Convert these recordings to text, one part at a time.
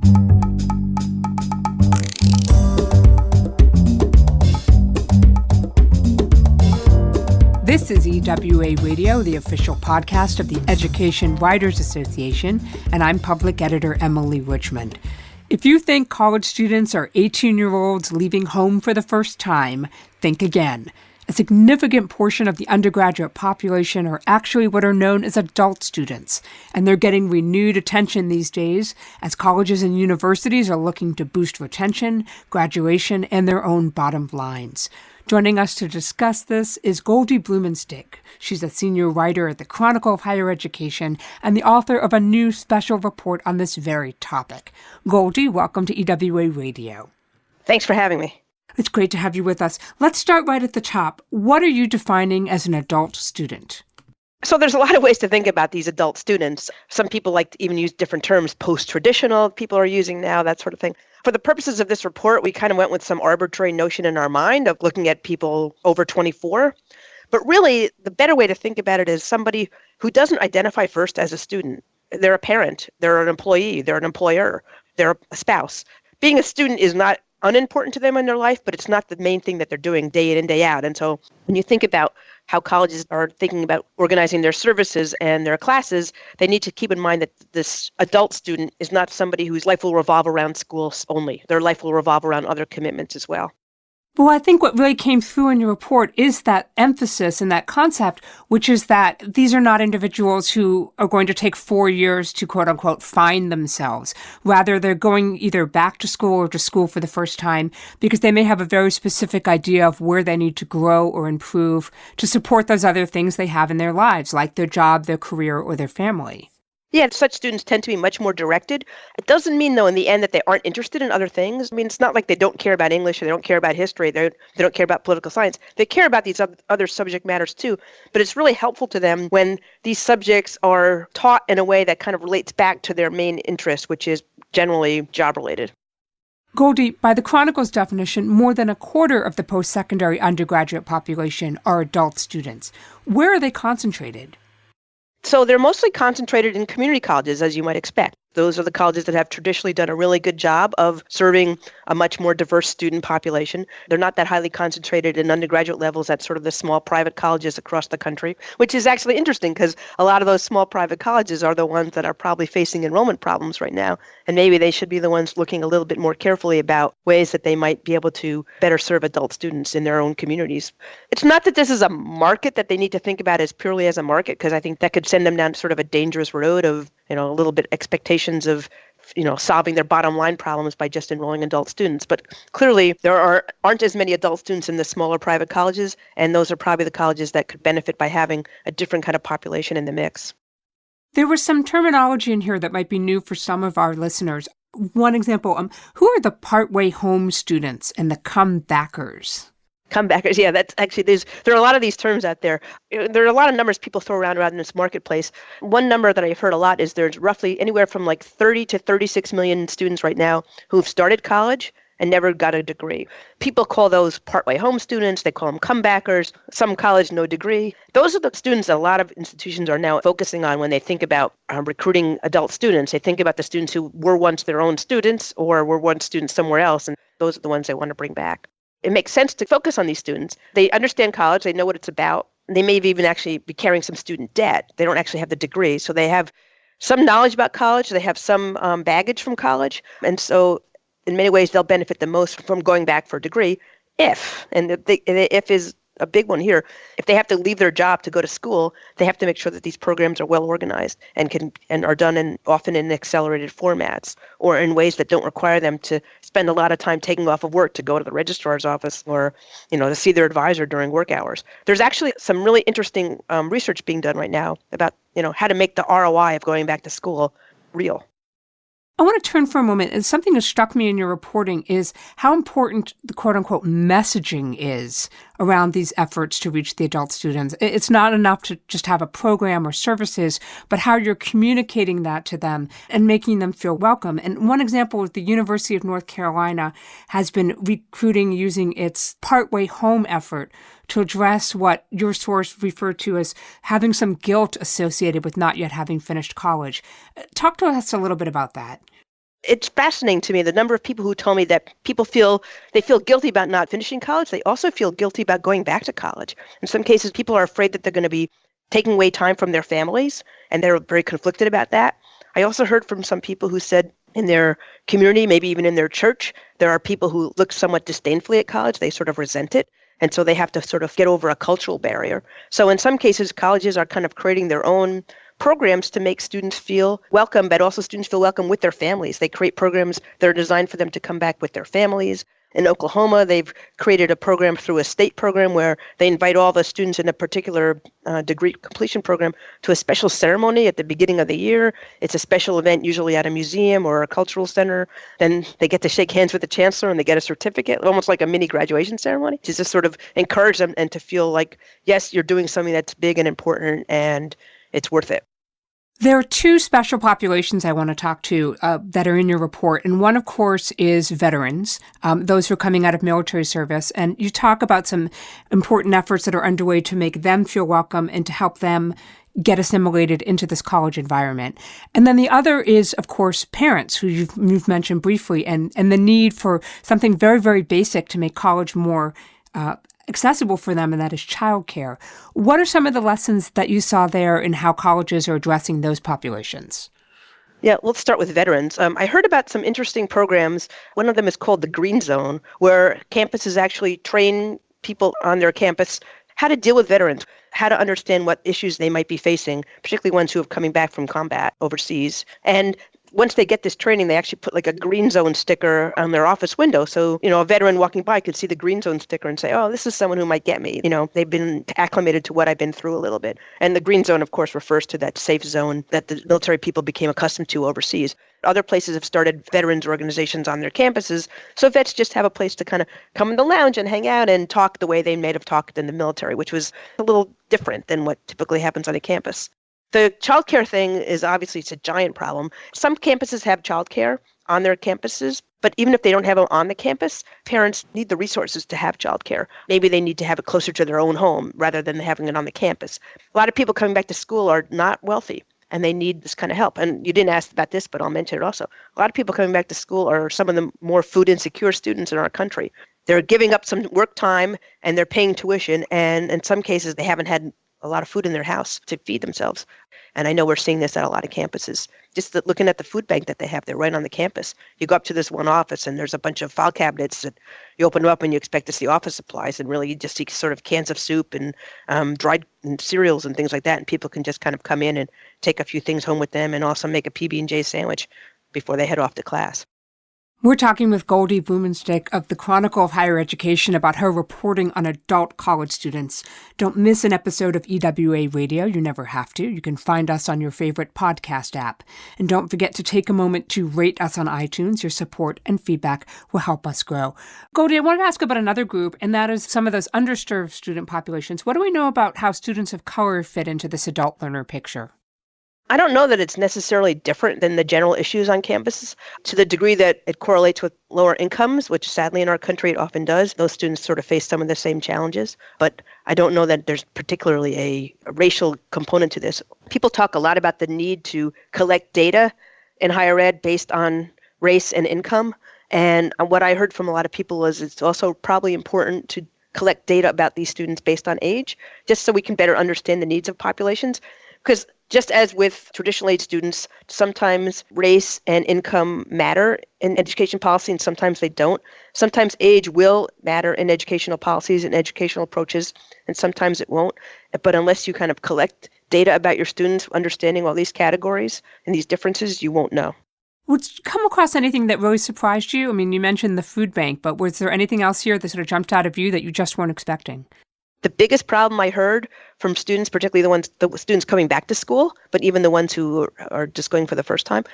This is EWA Radio, the official podcast of the Education Writers Association, and I'm public editor Emily Richmond. If you think college students are 18-year-olds leaving home for the first time, think again. A significant portion of the undergraduate population are actually what are known as adult students, and they're getting renewed attention these days as colleges and universities are looking to boost retention, graduation, and their own bottom lines. Joining us to discuss this is Goldie Blumenstyk. She's a senior writer at the Chronicle of Higher Education and the author of a new special report on this very topic. Goldie, welcome to EWA Radio. Thanks for having me. It's great to have you with us. Let's start right at the top. What are you defining as an adult student? So there's a lot of ways to think about these adult students. Some people like to even use different terms, post-traditional, people are using now, that sort of thing. For the purposes of this report, we kind of went with some arbitrary notion in our mind of looking at people over 24. But really, the better way to think about it is somebody who doesn't identify first as a student. They're a parent, they're an employee, they're an employer, they're a spouse. Being a student is not unimportant to them in their life, but it's not the main thing that they're doing day in and day out. And so when you think about how colleges are thinking about organizing their services and their classes, they need to keep in mind that this adult student is not somebody whose life will revolve around schools only. Their life will revolve around other commitments as well. Well, I think what really came through in your report is that emphasis and that concept, which is that these are not individuals who are going to take 4 years to, quote unquote, find themselves. Rather, they're going either back to school or to school for the first time because they may have a very specific idea of where they need to grow or improve to support those other things they have in their lives, like their job, their career, or their family. Yeah, such students tend to be much more directed. It doesn't mean, though, in the end that they aren't interested in other things. I mean, it's not like they don't care about English or they don't care about history, they don't care about political science. They care about these other subject matters, too. But it's really helpful to them when these subjects are taught in a way that kind of relates back to their main interest, which is generally job-related. Goldie, by the Chronicle's definition, more than a quarter of the post-secondary undergraduate population are adult students. Where are they concentrated? So they're mostly concentrated in community colleges, as you might expect. Those are the colleges that have traditionally done a really good job of serving a much more diverse student population. They're not that highly concentrated in undergraduate levels at sort of the small private colleges across the country, which is actually interesting because a lot of those small private colleges are the ones that are probably facing enrollment problems right now. And maybe they should be the ones looking a little bit more carefully about ways that they might be able to better serve adult students in their own communities. It's not that this is a market that they need to think about as purely as a market, because I think that could send them down sort of a dangerous road of, a little bit expectations of, solving their bottom line problems by just enrolling adult students. But clearly, there aren't as many adult students in the smaller private colleges, and those are probably the colleges that could benefit by having a different kind of population in the mix. There was some terminology in here that might be new for some of our listeners. One example, who are the partway home students and the comebackers? Comebackers, yeah, that's actually, there are a lot of these terms out there. There are a lot of numbers people throw around in this marketplace. One number that I've heard a lot is there's roughly anywhere from like 30 to 36 million students right now who've started college and never got a degree. People call those partway home students. They call them comebackers. Some college, no degree. Those are the students that a lot of institutions are now focusing on when they think about recruiting adult students. They think about the students who were once their own students or were once students somewhere else, and those are the ones they want to bring back. It makes sense to focus on these students. They understand college. They know what it's about. They may even actually be carrying some student debt. They don't actually have the degree. So they have some knowledge about college. They have some baggage from college. And so in many ways, they'll benefit the most from going back for a degree and the if is a big one here. If they have to leave their job to go to school, they have to make sure that these programs are well organized and are done often in accelerated formats or in ways that don't require them to spend a lot of time taking off of work to go to the registrar's office or to see their advisor during work hours. There's actually some really interesting research being done right now about how to make the ROI of going back to school real. I want to turn for a moment, and something that struck me in your reporting is how important the quote-unquote messaging is around these efforts to reach the adult students. It's not enough to just have a program or services, but how you're communicating that to them and making them feel welcome. And one example is the University of North Carolina has been recruiting using its Partway Home effort to address what your source referred to as having some guilt associated with not yet having finished college. Talk to us a little bit about that. It's fascinating to me, the number of people who tell me that they feel guilty about not finishing college. They also feel guilty about going back to college. In some cases, people are afraid that they're going to be taking away time from their families, and they're very conflicted about that. I also heard from some people who said in their community, maybe even in their church, there are people who look somewhat disdainfully at college. They sort of resent it. And so they have to sort of get over a cultural barrier. So in some cases, colleges are kind of creating their own programs to make students feel welcome, but also students feel welcome with their families. They create programs that are designed for them to come back with their families. In Oklahoma, they've created a program through a state program where they invite all the students in a particular degree completion program to a special ceremony at the beginning of the year. It's a special event, usually at a museum or a cultural center. Then they get to shake hands with the chancellor and they get a certificate, almost like a mini graduation ceremony, to just sort of encourage them and to feel like, yes, you're doing something that's big and important and it's worth it. There are two special populations I want to talk to that are in your report. And one, of course, is veterans, those who are coming out of military service. And you talk about some important efforts that are underway to make them feel welcome and to help them get assimilated into this college environment. And then the other is, of course, parents, who you've mentioned briefly, and the need for something very, very basic to make college more accessible for them, and that is childcare. What are some of the lessons that you saw there in how colleges are addressing those populations? Yeah, let's start with veterans. I heard about some interesting programs. One of them is called the Green Zone, where campuses actually train people on their campus how to deal with veterans, how to understand what issues they might be facing, particularly ones who are coming back from combat overseas. And once they get this training, they actually put like a green zone sticker on their office window. So, a veteran walking by could see the green zone sticker and say, oh, this is someone who might get me. They've been acclimated to what I've been through a little bit. And the green zone, of course, refers to that safe zone that the military people became accustomed to overseas. Other places have started veterans organizations on their campuses. So vets just have a place to kind of come in the lounge and hang out and talk the way they might have talked in the military, which was a little different than what typically happens on a campus. The childcare thing is obviously it's a giant problem. Some campuses have childcare on their campuses, but even if they don't have it on the campus, parents need the resources to have childcare. Maybe they need to have it closer to their own home rather than having it on the campus. A lot of people coming back to school are not wealthy, and they need this kind of help. And you didn't ask about this, but I'll mention it also. A lot of people coming back to school are some of the more food insecure students in our country. They're giving up some work time and they're paying tuition, and in some cases they haven't had a lot of food in their house to feed themselves. And I know we're seeing this at a lot of campuses. Just looking at the food bank that they have there right on the campus. You go up to this one office and there's a bunch of file cabinets that you open them up and you expect to see office supplies, and really you just see sort of cans of soup and dried cereals and things like that. And people can just kind of come in and take a few things home with them and also make a PB&J sandwich before they head off to class. We're talking with Goldie Blumenstyk of the Chronicle of Higher Education about her reporting on adult college students. Don't miss an episode of EWA Radio. You never have to. You can find us on your favorite podcast app. And don't forget to take a moment to rate us on iTunes. Your support and feedback will help us grow. Goldie, I wanted to ask about another group, and that is some of those underserved student populations. What do we know about how students of color fit into this adult learner picture? I don't know that it's necessarily different than the general issues on campuses to the degree that it correlates with lower incomes, which sadly in our country it often does. Those students sort of face some of the same challenges, but I don't know that there's particularly a racial component to this. People talk a lot about the need to collect data in higher ed based on race and income. And what I heard from a lot of people is it's also probably important to collect data about these students based on age, just so we can better understand the needs of populations. Because just as with traditional age students, sometimes race and income matter in education policy and sometimes they don't. Sometimes age will matter in educational policies and educational approaches, and sometimes it won't. But unless you kind of collect data about your students, understanding all these categories and these differences, you won't know. Would you come across anything that really surprised you? I mean, you mentioned the food bank, but was there anything else here that sort of jumped out of you that you just weren't expecting? The biggest problem I heard from students, particularly the students coming back to school, but even the ones who are just going for the first time,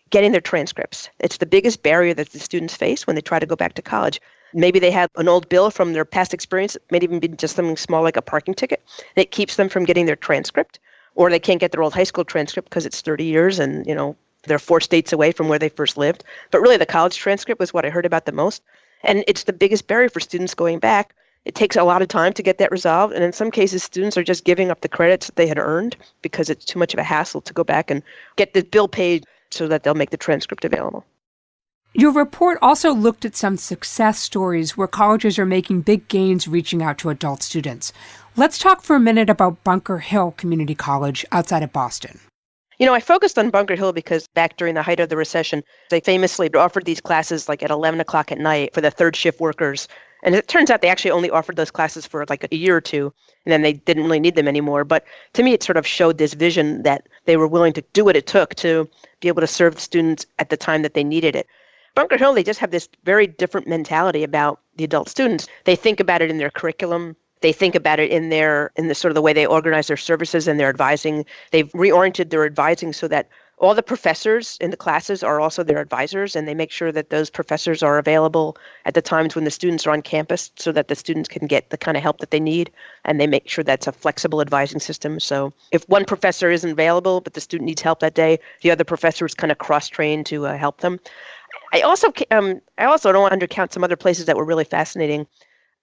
getting their transcripts. It's the biggest barrier that the students face when they try to go back to college. Maybe they have an old bill from their past experience, maybe even be just something small like a parking ticket, and it keeps them from getting their transcript, or they can't get their old high school transcript because it's 30 years and, they're 4 states away from where they first lived. But really the college transcript was what I heard about the most. And it's the biggest barrier for students going back. It takes a lot of time to get that resolved, and in some cases, students are just giving up the credits that they had earned because it's too much of a hassle to go back and get the bill paid so that they'll make the transcript available. Your report also looked at some success stories where colleges are making big gains reaching out to adult students. Let's talk for a minute about Bunker Hill Community College outside of Boston. I focused on Bunker Hill because back during the height of the recession, they famously offered these classes like at 11 o'clock at night for the third shift workers. And it turns out they actually only offered those classes for like a year or two, and then they didn't really need them anymore. But to me, it sort of showed this vision that they were willing to do what it took to be able to serve the students at the time that they needed it. Bunker Hill, they just have this very different mentality about the adult students. They think about it in their curriculum. They think about it in the sort of the way they organize their services and their advising. They've reoriented their advising so that all the professors in the classes are also their advisors, and they make sure that those professors are available at the times when the students are on campus so that the students can get the kind of help that they need, and they make sure that's a flexible advising system. So if one professor isn't available but the student needs help that day, the other professor is kind of cross-trained to help them. I also don't want to undercount some other places that were really fascinating.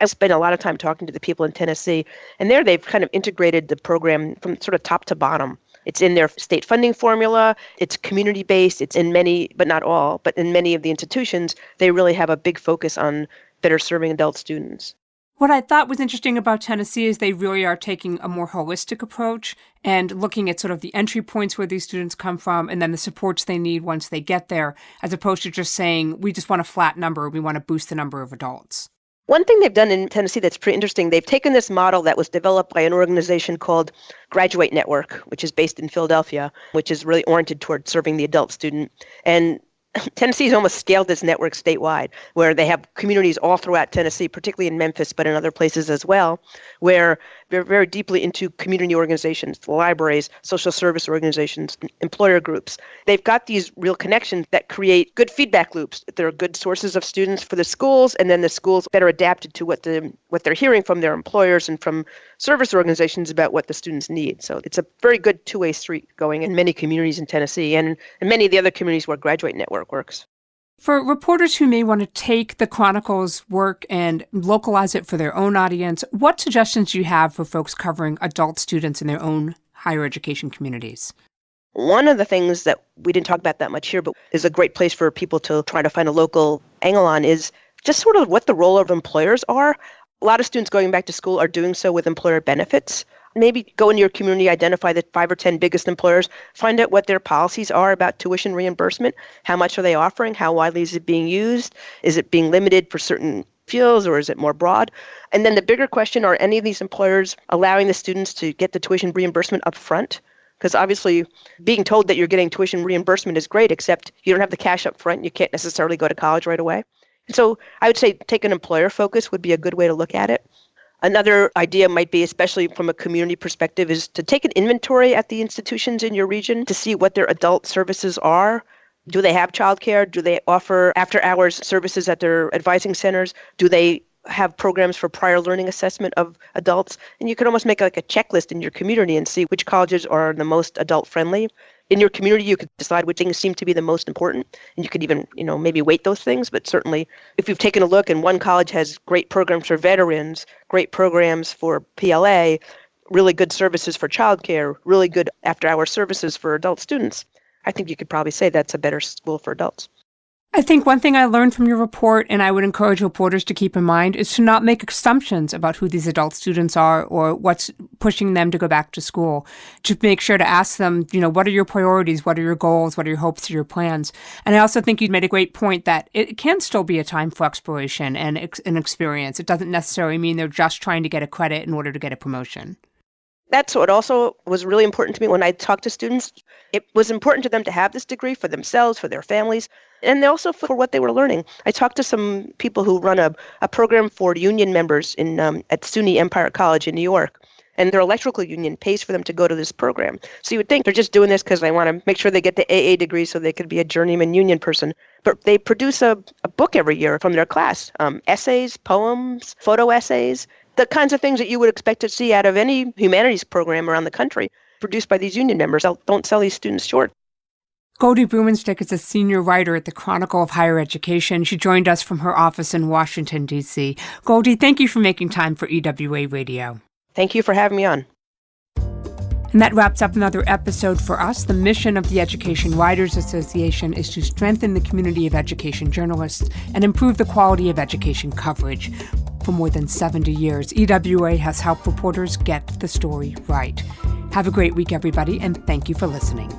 I spent a lot of time talking to the people in Tennessee, and there they've kind of integrated the program from sort of top to bottom. It's in their state funding formula, it's community-based, it's in many, but not all, but in many of the institutions, they really have a big focus on better serving adult students. What I thought was interesting about Tennessee is they really are taking a more holistic approach and looking at sort of the entry points where these students come from and then the supports they need once they get there, as opposed to just saying, we just want a flat number, we want to boost the number of adults. One thing they've done in Tennessee that's pretty interesting, they've taken this model that was developed by an organization called Graduate Network, which is based in Philadelphia, which is really oriented toward serving the adult student. And Tennessee's almost scaled this network statewide, where they have communities all throughout Tennessee, particularly in Memphis, but in other places as well, where they're very deeply into community organizations, libraries, social service organizations, employer groups. They've got these real connections that create good feedback loops. They're good sources of students for the schools, and then the schools better adapted to what they're hearing from their employers and from service organizations about what the students need. So it's a very good two-way street going in many communities in Tennessee and in many of the other communities where Graduate Network works. For reporters who may want to take the Chronicle's work and localize it for their own audience, what suggestions do you have for folks covering adult students in their own higher education communities? One of the things that we didn't talk about that much here, but is a great place for people to try to find a local angle on, is just sort of what the role of employers are. A lot of students going back to school are doing so with employer benefits. Maybe go into your community, identify the 5 or 10 biggest employers, find out what their policies are about tuition reimbursement. How much are they offering? How widely is it being used? Is it being limited for certain fields, or is it more broad? And then the bigger question, are any of these employers allowing the students to get the tuition reimbursement up front? Because obviously being told that you're getting tuition reimbursement is great, except you don't have the cash up front. You can't necessarily go to college right away. So I would say take an employer focus would be a good way to look at it. Another idea might be, especially from a community perspective, is to take an inventory at the institutions in your region to see what their adult services are. Do they have childcare? Do they offer after-hours services at their advising centers? Do they have programs for prior learning assessment of adults? And you could almost make like a checklist in your community and see which colleges are the most adult-friendly. In your community, you could decide which things seem to be the most important, and you could even, maybe weight those things. But certainly, if you've taken a look and one college has great programs for veterans, great programs for PLA, really good services for childcare, really good after-hour services for adult students, I think you could probably say that's a better school for adults. I think one thing I learned from your report, and I would encourage reporters to keep in mind, is to not make assumptions about who these adult students are or what's pushing them to go back to school. To make sure to ask them, what are your priorities? What are your goals? What are your hopes or your plans? And I also think you made a great point that it can still be a time for exploration and an experience. It doesn't necessarily mean they're just trying to get a credit in order to get a promotion. That's what also was really important to me when I talked to students. It was important to them to have this degree for themselves, for their families, and also for what they were learning. I talked to some people who run a program for union members at SUNY Empire College in New York, and their electrical union pays for them to go to this program. So you would think they're just doing this because they want to make sure they get the AA degree so they could be a journeyman union person. But they produce a book every year from their class, essays, poems, photo essays, the kinds of things that you would expect to see out of any humanities program around the country produced by these union members. Don't sell these students short. Goldie Blumenstyk is a senior writer at the Chronicle of Higher Education. She joined us from her office in Washington, D.C. Goldie, thank you for making time for EWA Radio. Thank you for having me on. And And that wraps up another episode for us. The mission of the Education Writers Association is to strengthen the community of education journalists and improve the quality of education coverage. For more than 70 years, EWA has helped reporters get the story right. Have a great week, everybody, and thank you for listening.